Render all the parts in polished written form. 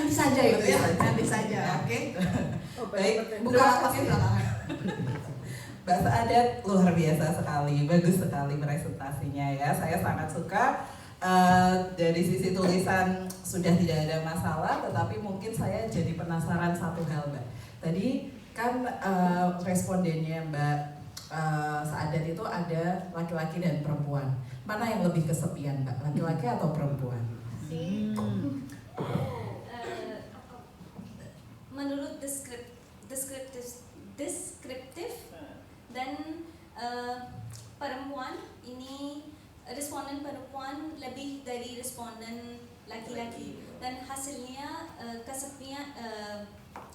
nanti saja itu ya, nanti saja, oke? Baik, Buka lapasnya belakangan. Mbak Saadat luar biasa sekali, bagus sekali presentasinya ya. Saya sangat suka. Dari sisi tulisan sudah tidak ada masalah, tetapi mungkin saya jadi penasaran satu hal, Mbak. Tadi kan respondennya Mbak Saadat itu ada laki-laki dan perempuan. Mana yang lebih kesepian, Mbak? Laki-laki atau perempuan? Menurut deskriptif dan perempuan ini, responden perempuan lebih dari responden laki-laki, dan hasilnya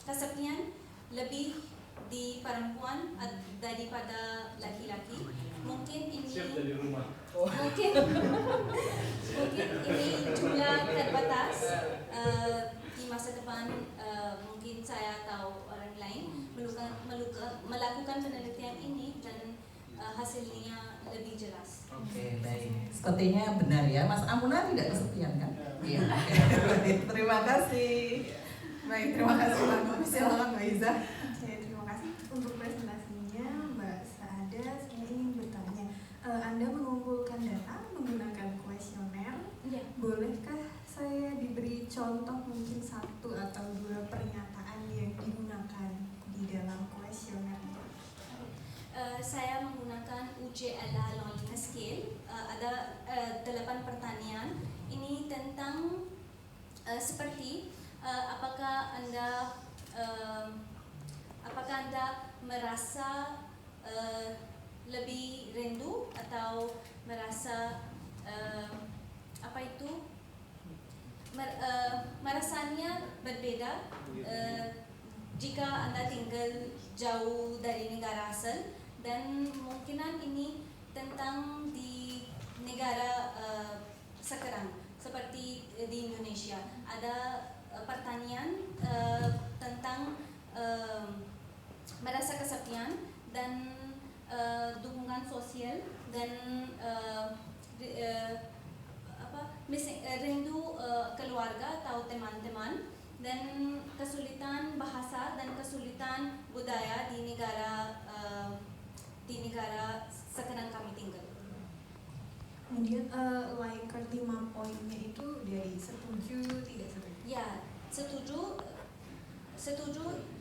kesepian lebih di perempuan daripada laki-laki. Mungkin ini siap dari rumah. mungkin ini jumlah terbatas. Di masa depan mungkin saya atau orang lain melakukan penelitian ini dan hasilnya lebih jelas. Oke, baik. Sepertinya benar ya, Mas Amuna tidak kesepian kan? Iya. Terima kasih. Baik, terima kasih Mbak. Silakan Mbak Iza. Terima kasih untuk presentasinya Mbak Saadat. Saya ingin bertanya, Anda mengumpulkan data menggunakan kuesioner. Ya. Bolehkah saya diberi contoh mungkin 1 atau 2 pernyataan yang digunakan di dalam kuesioner? Saya menggunakan UJLA Loneliness Scale. Ada 8 pertanyaan. Ini tentang seperti apakah Anda merasa lebih rindu atau merasa merasanya berbeda jika Anda tinggal jauh dari negara asal, dan kemungkinan ini tentang di negara sekarang seperti di Indonesia. Ada pertanyaan tentang merasa kesepian dan dukungan sosial dan rindu keluarga atau teman-teman, dan kesulitan bahasa dan kesulitan budaya di negara sekarang kami tinggal. Kemudian Likert 5 poinnya itu dari setuju, tidak setuju? Ya, setuju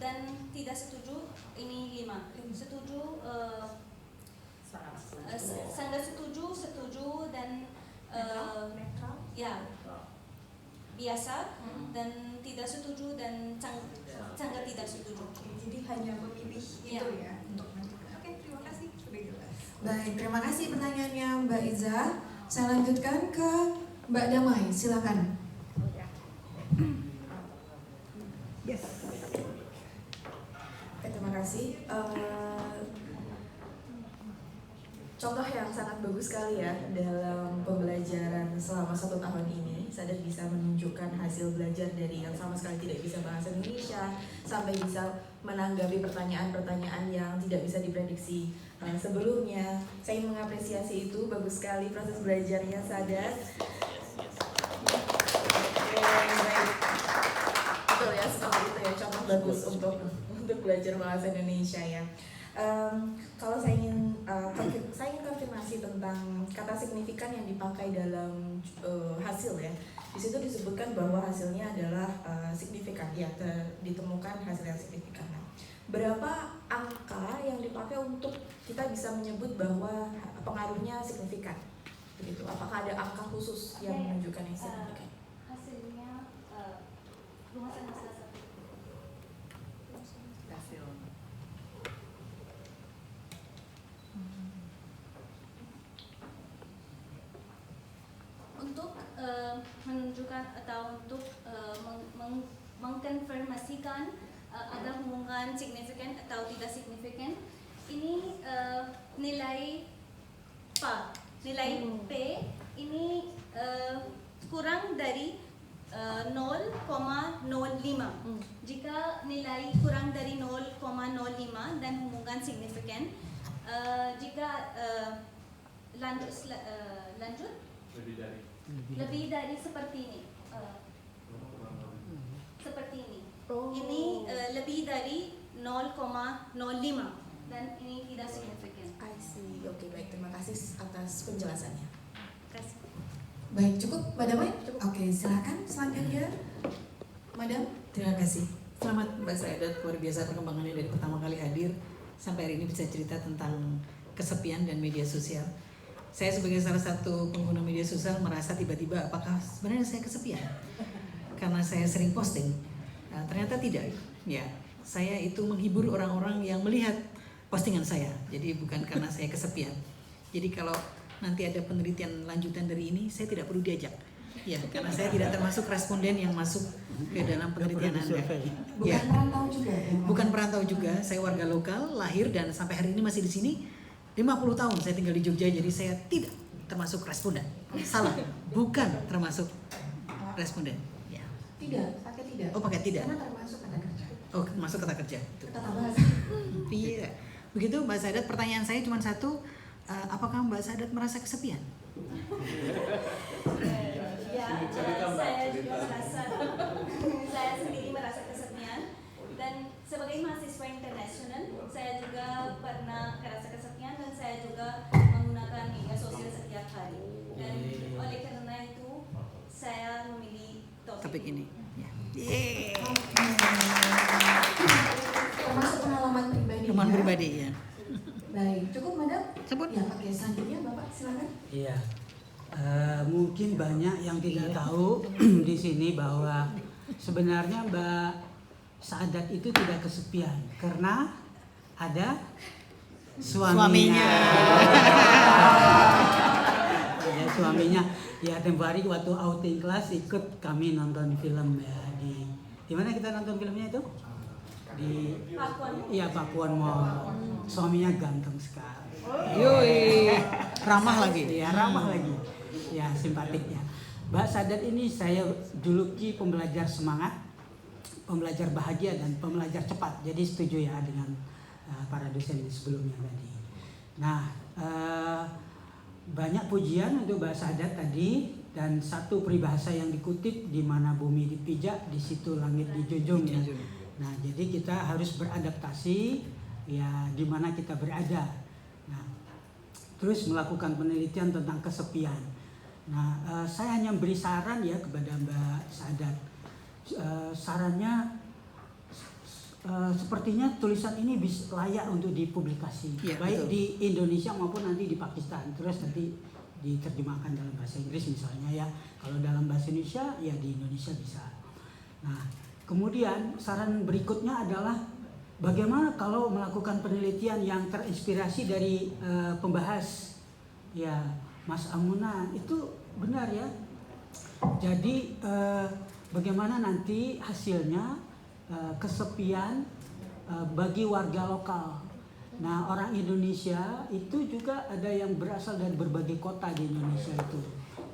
dan tidak setuju, ini 5. Setuju, sangat setuju dan netral? ya biasa, dan tidak setuju dan sangat tidak setuju. Jadi hanya memilih itu Ya. ya untuk menentukan. Oke, terima kasih, sudah jelas. Baik, terima kasih pertanyaannya Mbak Iza. Saya lanjutkan ke Mbak Damai, silakan. Yes. Terima kasih. Contoh yang sangat bagus sekali ya dalam pembelajaran selama 1 tahun ini. Sadar bisa menunjukkan hasil belajar dari yang sama sekali tidak bisa bahasa Indonesia sampai bisa menanggapi pertanyaan-pertanyaan yang tidak bisa diprediksi sebelumnya. Saya ingin mengapresiasi itu, bagus sekali proses belajarnya Sadar. Betul ya, seperti itu ya, contoh bagus untuk belajar bahasa Indonesia ya. Kalau saya ingin konfirmasi tentang kata signifikan yang dipakai dalam hasil ya. Di situ disebutkan bahwa hasilnya adalah signifikan ya, ditemukan hasil yang signifikan. Nah, berapa angka yang dipakai untuk kita bisa menyebut bahwa pengaruhnya signifikan? Begitu. Apakah ada angka khusus yang menunjukkan yang signifikan? Hasilnya rumasan hasil. Untuk menunjukkan atau untuk mengkonfirmasikan ada hubungan signifikan atau tidak signifikan, ini nilai P ini kurang dari 0,05. Jika nilai kurang dari 0,05 dan hubungan signifikan, jika lanjut lebih dari seperti ini, dari 0,05 dan ini tidak signifikan. I see. Oke, baik. Terima kasih atas penjelasannya. Terima kasih. Baik, cukup Madam? Cukup. Oke, silakan selanjutnya Madam. Terima kasih. Selamat Mbak Saedat, luar biasa perkembangannya dari pertama kali hadir sampai hari ini bisa cerita tentang kesepian dan media sosial. Saya sebagai salah satu pengguna media sosial merasa tiba-tiba apakah sebenarnya saya kesepian? Karena saya sering posting. Nah, ternyata tidak. Ya, saya itu menghibur orang-orang yang melihat postingan saya. Jadi bukan karena saya kesepian. Jadi kalau nanti ada penelitian lanjutan dari ini, saya tidak perlu diajak. Ya, karena saya tidak termasuk responden yang masuk ke dalam penelitian Anda. Bukan Ya. perantau juga ya? Bukan perantau juga, saya warga lokal, lahir dan sampai hari ini masih di sini. 50 tahun saya tinggal di Jogja, jadi saya tidak termasuk responden. Salah, bukan termasuk responden. Ya. Tidak, pakai tidak. Oh, pakai tidak. Karena termasuk kata kerja. Oh, masuk kata kerja. Betul. Kata bahasa. Iya. Begitu Mbak Saedat, pertanyaan saya cuma satu, apakah Mbak Saedat merasa kesepian? Ya, saya juga merasa, saya sendiri merasa kesepian dan sebagai mahasiswa internasional, saya juga pernah merasa kesepian dan saya juga menggunakan media sosial setiap hari. Dan oleh karena itu, saya memilih Topik ini. Ya. Termasuk pengalaman pribadi. Teman ya? pribadi ya. Baik, cukup Madam? Sebut. Ya, oke. Selanjutnya Bapak silakan. Iya, mungkin banyak yang tidak tahu di sini bahwa sebenarnya Mbak Saedat itu tidak kesepian karena ada suaminya. Ya, suaminya. Ya, tempoh hari waktu outing kelas ikut kami nonton film ya di mana kita nonton filmnya itu? Di Pakuan Mall. Suaminya ganteng sekali. Yoi, ramah lagi. Ya, ramah lagi. Ya, simpatik ya. Mbak Saedat ini saya juluki pembelajar semangat, pembelajar bahagia dan pembelajar cepat. Jadi setuju ya dengan para dosen sebelumnya tadi. Nah, banyak pujian untuk Mbak Saedat tadi dan satu peribahasa yang dikutip di mana bumi dipijak, di situ langit dijunjung ya. Nah, jadi kita harus beradaptasi ya di mana kita berada. Nah, terus melakukan penelitian tentang kesepian. Nah, saya hanya beri saran ya kepada Mbak Saedat. Sarannya sepertinya tulisan ini bisa layak untuk dipublikasi, Ya, baik betul. di Indonesia maupun nanti di Pakistan. Terus nanti diterjemahkan dalam bahasa Inggris misalnya ya. Kalau dalam bahasa Indonesia ya di Indonesia bisa. Nah, kemudian saran berikutnya adalah bagaimana kalau melakukan penelitian yang terinspirasi dari pembahas ya Mas Amuna itu benar ya. Jadi bagaimana nanti hasilnya kesepian bagi warga lokal. Nah, orang Indonesia itu juga ada yang berasal dari berbagai kota di Indonesia itu.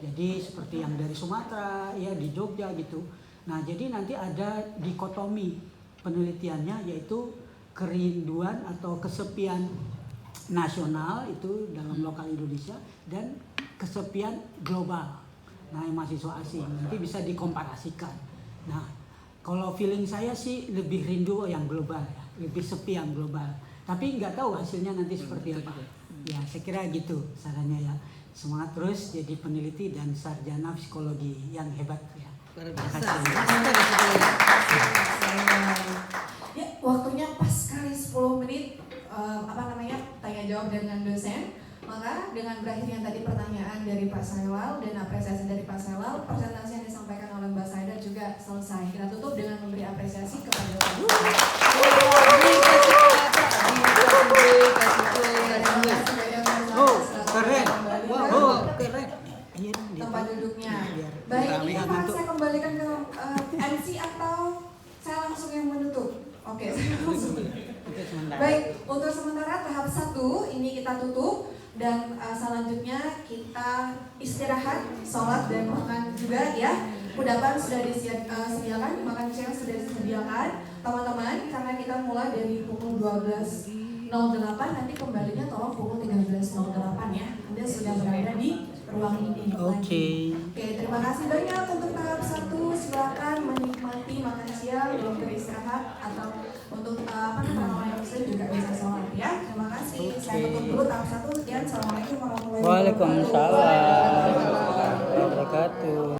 Jadi seperti yang dari Sumatera ya di Jogja gitu. Nah, jadi nanti ada dikotomi penelitiannya yaitu kerinduan atau kesepian nasional itu dalam lokal Indonesia dan kesepian global. Nah, yang mahasiswa asing nanti bisa dikomparasikan. Nah, kalau feeling saya sih lebih rindu yang global ya, lebih sepi yang global. Tapi nggak tahu hasilnya nanti seperti apa. Ya, saya kira gitu sarannya ya. Semangat terus jadi peneliti dan sarjana psikologi yang hebat ya. Luar Terima biasa. kasih. Ya, waktunya pas sekali 10 menit tanya jawab dengan dosen. Maka dengan berakhirnya tadi pertanyaan dari Pak Sailal dan apresiasi dari Pak Sailal, presentasi yang disampaikan oleh Mbak Saedat juga selesai. Kita tutup dengan memberi apresiasi kepada Pak Oh, keren. Oh, keren. Iya, tempat duduknya. Biar Baik, rame ini akan ngantuk. saya kembalikan ke MC atau saya langsung yang menutup? Oke, saya langsung. Itu sementara. Baik, untuk sementara tahap 1 ini kita tutup dan selanjutnya kita istirahat, sholat dan makan juga ya. Kudapan sudah disediakan, makan siang sudah disediakan. Teman-teman, karena kita mulai dari pukul 12.08, nanti kembalinya tolong pukul 13.08 ya. Anda sudah berada di ruang ini. Oke. Oke, terima kasih banyak untuk tahap 1. Silakan menikmati makan siang, belum beristirahat atau untuk dulu tahap 1. Sekian, assalamualaikum warahmatullahi wabarakatuh. Waalaikumsalam warahmatullahi wabarakatuh.